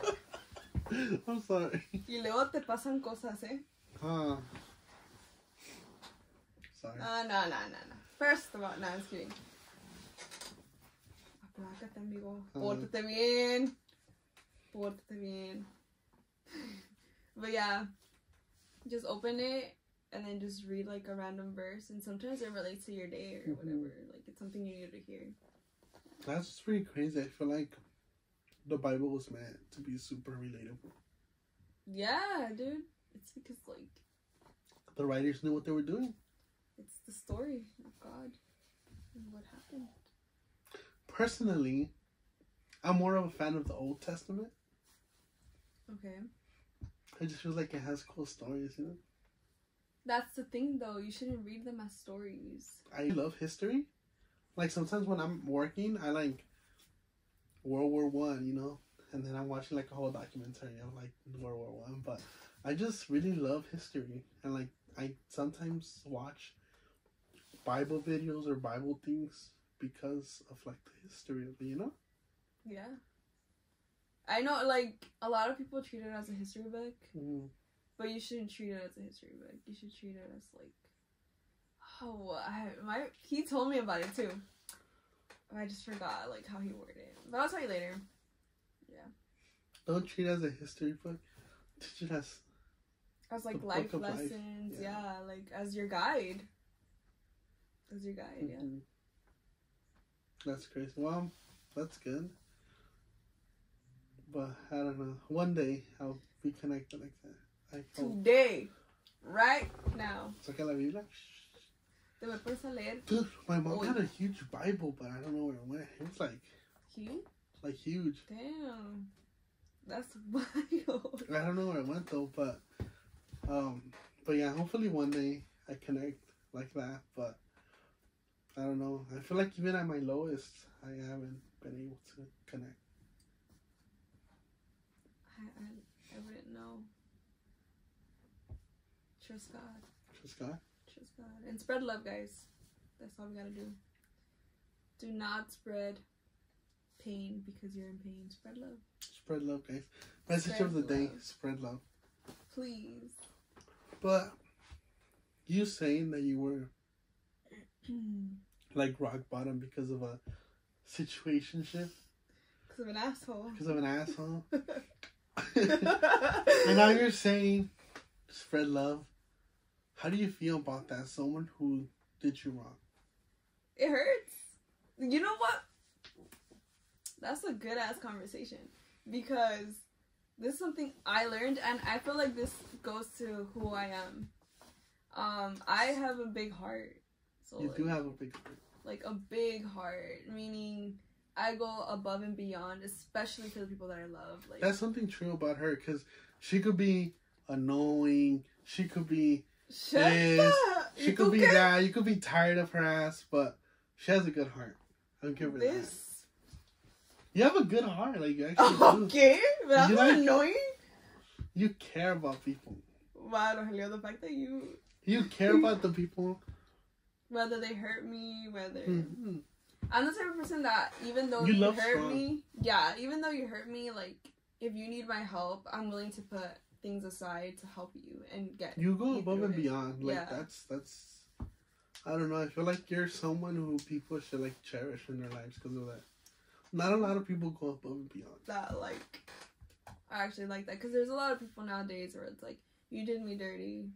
I'm sorry. Y luego te pasan cosas, eh? Huh. Sorry. No. First of all, no, I'm just kidding. Aplácate, amigo. Pórtate bien. But yeah, just open it and then just read like a random verse, and sometimes it relates to your day or whatever. Like it's something you need to hear. That's just pretty crazy. I feel like the Bible was meant to be super relatable. Yeah, dude. It's because like the writers knew what they were doing. It's the story of God and what happened. Personally, I'm more of a fan of the Old Testament. Okay. I just feel like it has cool stories, you know? That's the thing, though. You shouldn't read them as stories. I love history. Like, sometimes when I'm working, I like World War One, you know? And then I'm watching, like, a whole documentary of, like, World War One. But I just really love history. And, like, I sometimes watch Bible videos or Bible things because of, like, the history of it, you know? Yeah. I know, like, a lot of people treat it as a history book. Mm. But you shouldn't treat it as a history book. You should treat it as, like... he told me about it, too. I just forgot, like, how he worded it. But I'll tell you later. Yeah. Don't treat it as a history book. Treat it as like, life lessons. Yeah, like, as your guide. As your guide, yeah. That's crazy. Well, that's good. But, I don't know. One day, I'll be connected like that. Today. Right now. Saca la Biblia. ¿Te me puedes leer? Dude, my mom had a huge Bible, but I don't know where it went. It was like... Huge? Like, huge. Damn. That's wild. I don't know where it went, though, but yeah, hopefully one day I connect like that, but I don't know. I feel like even at my lowest, I haven't been able to connect. I wouldn't know. Trust God. Trust God? Trust God. And spread love, guys. That's all we gotta do. Do not spread pain because you're in pain. Spread love. Spread love, guys. Message of the day, spread love. Please. But you saying that you were like rock bottom because of a situationship? Because of an asshole. Because of an asshole. And now you're saying spread love. How do you feel about that? Someone who did you wrong. It hurts. You know what? That's a good ass conversation. Because this is something I learned, and I feel like this goes to who I am. I have a big heart. So you do have a big heart. Like a big heart, meaning I go above and beyond, especially for the people that I love. Like, that's something true about her, because she could be annoying. She could be Shut this. up. She could be that. You could be tired of her ass, but she has a good heart. I'll give her that. You have a good heart, like you actually do. Okay, but I'm not annoying. You care about people. Wow, Rogelio, the fact that you care about the people, whether they hurt me, whether mm-hmm. I'm the type of person that even though you hurt me, even though you hurt me, like if you need my help, I'm willing to put things aside to help you and get. You go above and beyond. Like that's. I don't know. I feel like you're someone who people should like cherish in their lives because of that. Not a lot of people go above and beyond. That like, I actually like that because there's a lot of people nowadays where it's like, you did me dirty,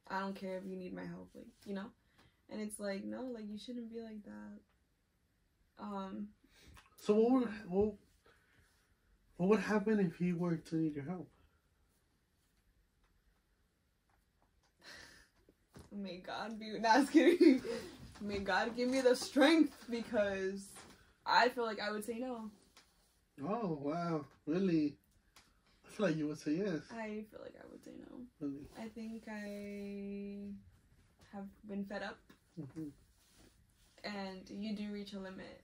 I don't care if you need my help, like, you know, and it's like, no, like you shouldn't be like that. So what would happen if he were to need your help? May God be not kidding. May God give me the strength because I feel like I would say no. Oh wow, really? I feel like you would say yes. I feel like I would say no. Really? I think I have been fed up. Mm-hmm. And you do reach a limit.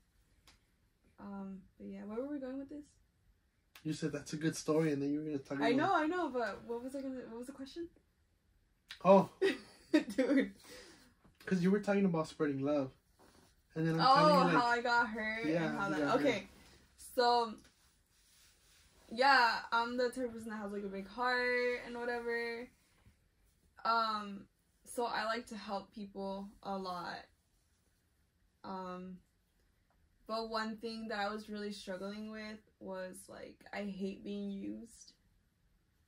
But yeah, where were we going with this? You said that's a good story, and then you were gonna talk about. I know, but what was the question? Oh, dude. Because you were talking about spreading love, and then I'm telling you, like, how I got hurt and how that. Okay, hurt. So yeah, I'm the type of person that has like a big heart and whatever. So I like to help people a lot. But one thing that I was really struggling with was, like, I hate being used.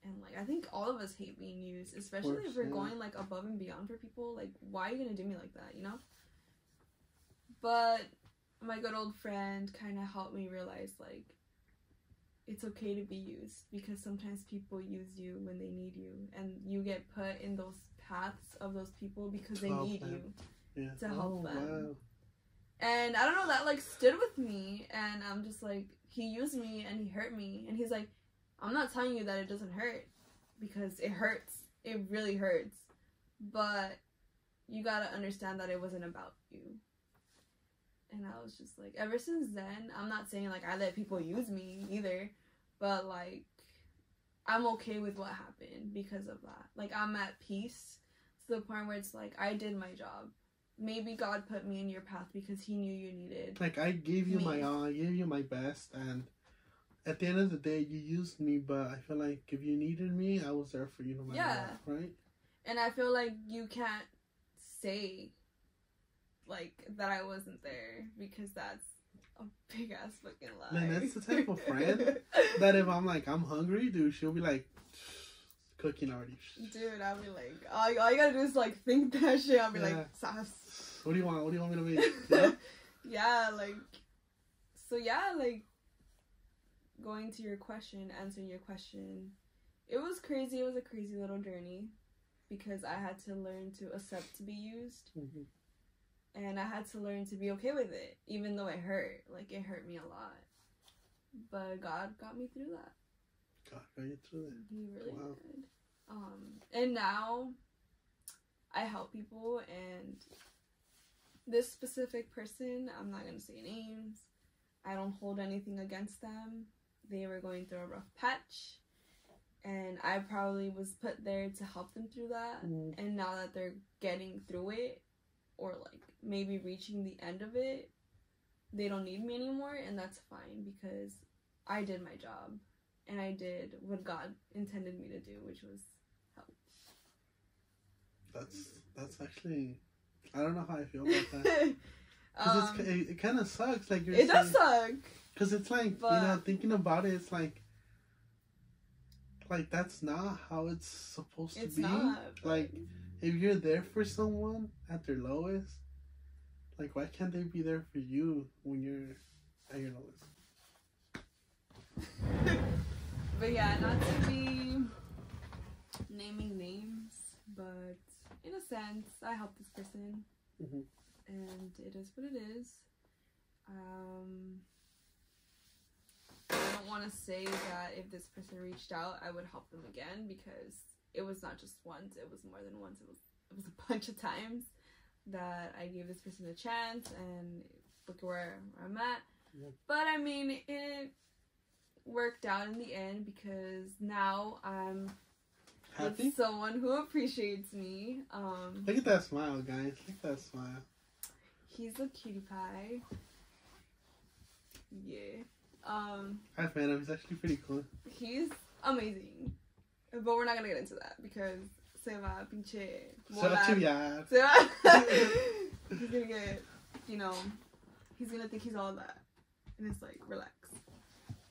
And, like, I think all of us hate being used, especially if we're going, like, above and beyond for people. Like, why are you gonna do me like that, you know? But my good old friend kind of helped me realize, like, it's okay to be used because sometimes people use you when they need you. And you get put in those paths of those people because they need you to help them. Wow. And I don't know, that like stood with me, and I'm just like, he used me and he hurt me, and he's like, I'm not telling you that it doesn't hurt because it hurts, it really hurts, but you gotta understand that it wasn't about you. And I was just like, ever since then, I'm not saying like I let people use me either, but like I'm okay with what happened because of that. Like I'm at peace to the point where it's like I did my job. Maybe God put me in your path because he knew you needed. Like, I gave you my all, I gave you my best, and at the end of the day, you used me, but I feel like if you needed me, I was there for you no matter what, right? And I feel like you can't say, like, that I wasn't there, because that's a big-ass fucking lie. Man, that's the type of friend that if I'm like, I'm hungry, dude, she'll be like, cooking already. Dude, I'll be like, all you gotta do is like think that shit. I'll be like, sauce. What do you want? What do you want me to make? Yeah? Yeah, like, so yeah, like, going to your question, answering your question, it was crazy. It was a crazy little journey because I had to learn to accept to be used. Mm-hmm. And I had to learn to be okay with it, even though it hurt. Like, it hurt me a lot. But God got me through that. God got you through that. He really did. And now I help people, and this specific person, I'm not going to say names. I don't hold anything against them. They were going through a rough patch, and I probably was put there to help them through that. Mm. And now that they're getting through it, or like maybe reaching the end of it, they don't need me anymore, and that's fine because I did my job. And I did what God intended me to do, which was help. That's actually, I don't know how I feel about that. Cause it kind of sucks. Like it does suck. Cause it's like, you know, thinking about it, it's like that's not how it's supposed to be. It's not. Like, if you're there for someone at their lowest, like, why can't they be there for you when you're at your lowest? But yeah, not to be naming names, but in a sense, I helped this person, mm-hmm. and it is what it is. I don't want to say that if this person reached out, I would help them again, because it was not just once, it was more than once, it was a bunch of times that I gave this person a chance, and look where I'm at. Yeah. But I mean, it worked out in the end, because now I'm happy with someone who appreciates me. Look at that smile, guys. Look at that smile. He's a cutie pie. Yeah. I've met him. He's actually pretty cool. He's amazing. But we're not gonna get into that, because se va pinche volar. He's gonna get, you know, he's gonna think he's all that. And it's like, relax.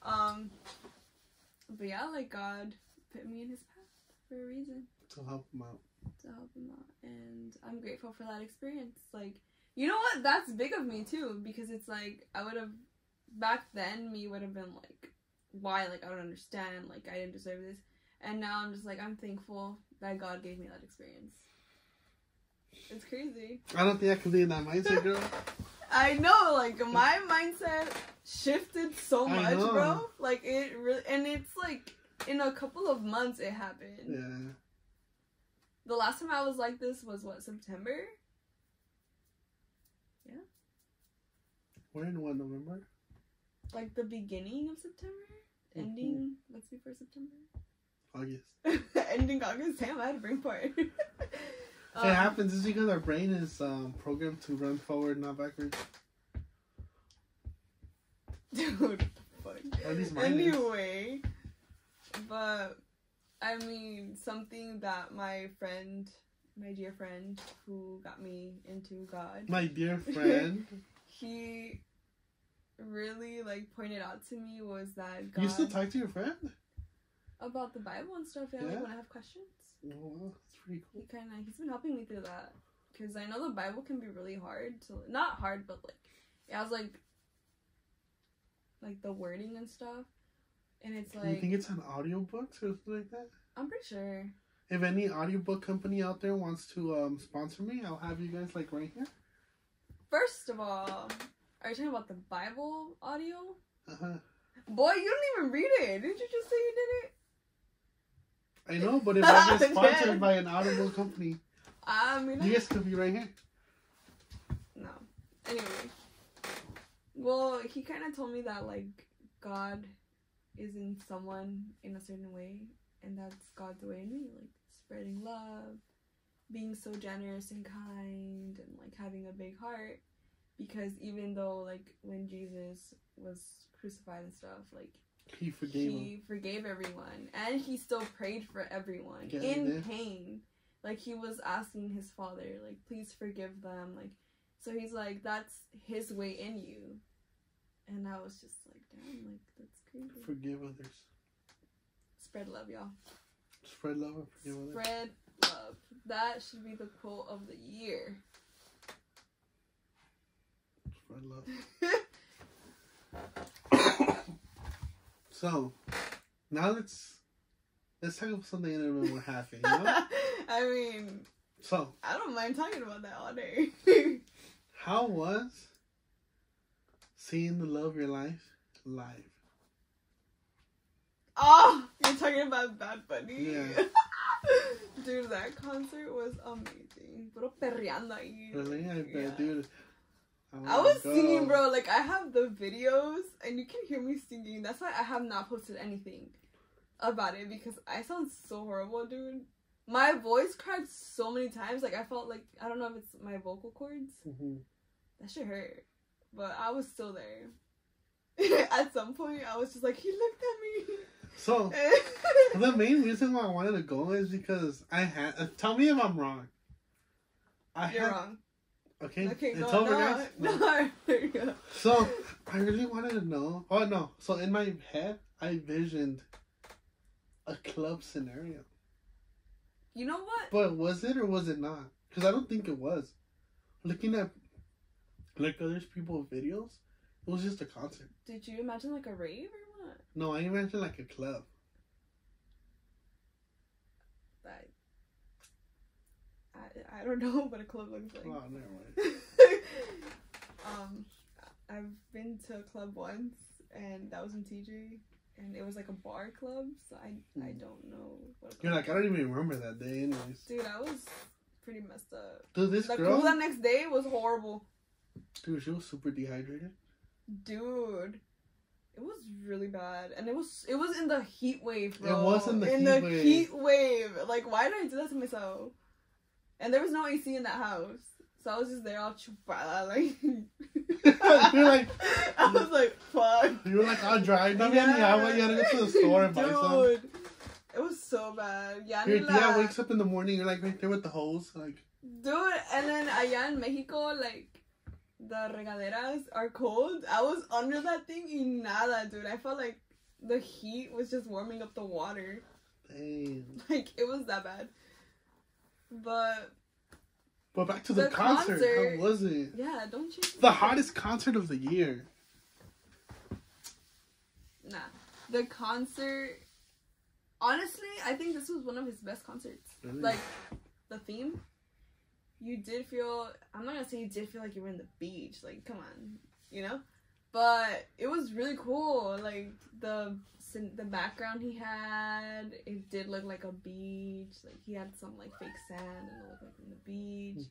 But yeah, like, God put me in his path for a reason. To help him out. And I'm grateful for that experience. Like, you know what? That's big of me too, because it's like, I would have, back then, me would have been like, why? Like, I don't understand. Like, I didn't deserve this. And now I'm just like, I'm thankful that God gave me that experience. It's crazy. I don't think I could be in that mindset, girl. I know, like, my mindset shifted so much, bro. Like, it really, and it's like, in a couple of months it happened. Yeah. The last time I was like this was, what, September? Yeah. We're in what, November? Like, the beginning of September? Ending, what's before September? August. Ending August? Damn, I had a brain fart. It happens. It's because our brain is programmed to run forward, not backwards. Dude, what the fuck? At least mine anyway, but I mean, something that my dear friend who got me into God. My dear friend. He really, like, pointed out to me was that God... You still talk to your friend? About the Bible and stuff, yeah. Like, when I have questions. Oh, that's pretty cool. He's been helping me through that. Because I know the Bible can be really hard to... Not hard, but, like, it has, like, the wording and stuff. And it's like... You think it's an audiobook or something like that? I'm pretty sure. If any audiobook company out there wants to sponsor me, I'll have you guys, like, right here. First of all, are you talking about the Bible audio? Uh-huh. Boy, you don't even read it. Didn't you just say you did it? I know, but if I get sponsored by an audible company, I mean, you guys could be right here. No. Anyway. Well, he kind of told me that, like, God is in someone in a certain way, and that's God's way in me, like, spreading love, being so generous and kind, and, like, having a big heart, because even though, like, when Jesus was crucified and stuff, like, he forgave everyone, and he still prayed for everyone in pain. Like, he was asking his Father, like, please forgive them, like, so he's like, that's his way in you. And I was just like, damn, like, that's crazy. Forgive others. Spread love, y'all. Spread love and forgive others. Spread love. That should be the quote of the year. Spread love. So, now let's talk about something a little bit more happy, you know? I mean, so I don't mind talking about that all day. How was seeing the love of your life live? Oh, you're talking about Bad Bunny? Yeah. Dude, that concert was amazing. Puro perreando ahí. Really? I bet, dude. I was singing, bro. Like, I have the videos, and you can hear me singing. That's why I have not posted anything about it, because I sound so horrible, dude. My voice cracked so many times. Like, I felt like, I don't know if it's my vocal cords. Mm-hmm. That shit hurt. But I was still there. At some point, I was just like, he looked at me. So, the main reason why I wanted to go is because I had... tell me if I'm wrong. You're wrong. Okay, it's over, guys. No. So, I really wanted to know. Oh, no. So, in my head, I visioned a club scenario. You know what? But was it or was it not? Because I don't think it was. Looking at, like, other people's videos, it was just a concert. Did you imagine, like, a rave or what? No, I imagined, like, a club. I don't know what a club looks like. Oh, never mind. I've been to a club once, and that was in TJ. and it was like a bar club, so I don't know what. You're like, I don't even remember that day, anyways. Dude, I was pretty messed up. Dude, this the girl. The next day was horrible. Dude, she was super dehydrated. Dude, it was really bad, and it was in the heat wave, bro. It was in the heat wave. Like, why did I do that to myself? And there was no AC in that house, so I was just there all chupada, like. You're like, I was like, fuck. You were like, I'll drive. No, yeah. You gotta go to the store and buy some. Dude, it was so bad. Your dad wakes up in the morning, you're like right there with the hose, like. Dude, and then allá in Mexico, like, the regaderas are cold. I was under that thing y nada, dude. I felt like the heat was just warming up the water. Damn. Like, it was that bad. But back to the concert. How was it? Yeah, don't you? The hottest concert of the year. Nah. The concert... Honestly, I think this was one of his best concerts. Really? Like, the theme... You did feel... I'm not gonna say you did feel like you were in the beach. Like, come on. You know? But it was really cool. Like, the background he had, it did look like a beach. Like, he had some, like, fake sand and it looked like in the beach.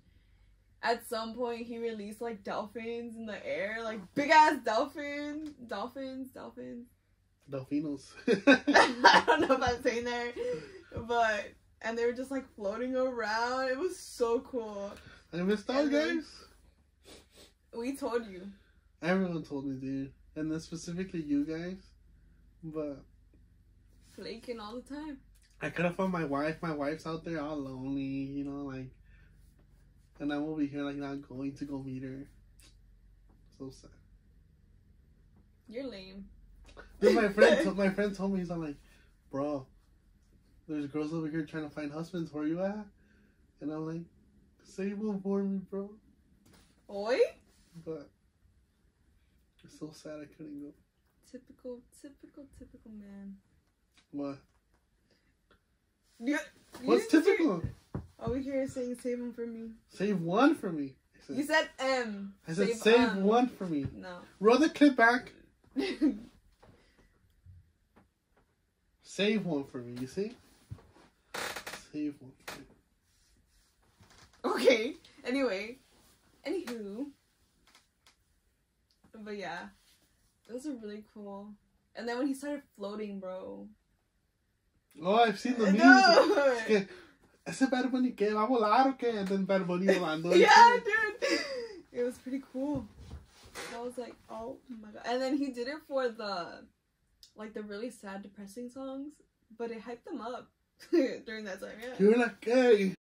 At some point, he released, like, dolphins in the air. Like, big-ass dolphins. Dolphinos. I don't know if I'm saying that. But... And they were just, like, floating around. It was so cool. I missed out, guys. We told you. Everyone told me, dude. And then specifically you guys. But... Flaking all the time. I could have found my wife. My wife's out there all lonely, you know, like... And I'm over here, like, not going to go meet her. So sad. You're lame. Then my friend told me, he's like, bro... There's girls over here trying to find husbands. Where you at? And I'm like, save one for me, bro. Oi? But it's so sad I couldn't go. Typical man. What? What's typical? Over here saying save one for me. Save one for me. You said M. I said save one for me. No. Roll the clip back. Save one for me, you see? Save one for me. Okay. Anywho. But yeah. Those are really cool. And then when he started floating, bro. Oh, I've seen the memes. Ese Bad Bunny que va a volar o qué? And then Bad Bunny volando. Yeah, dude. It was pretty cool. I was like, oh my god. And then he did it for the really sad, depressing songs. But it hyped them up during that time, yeah. You're like, hey.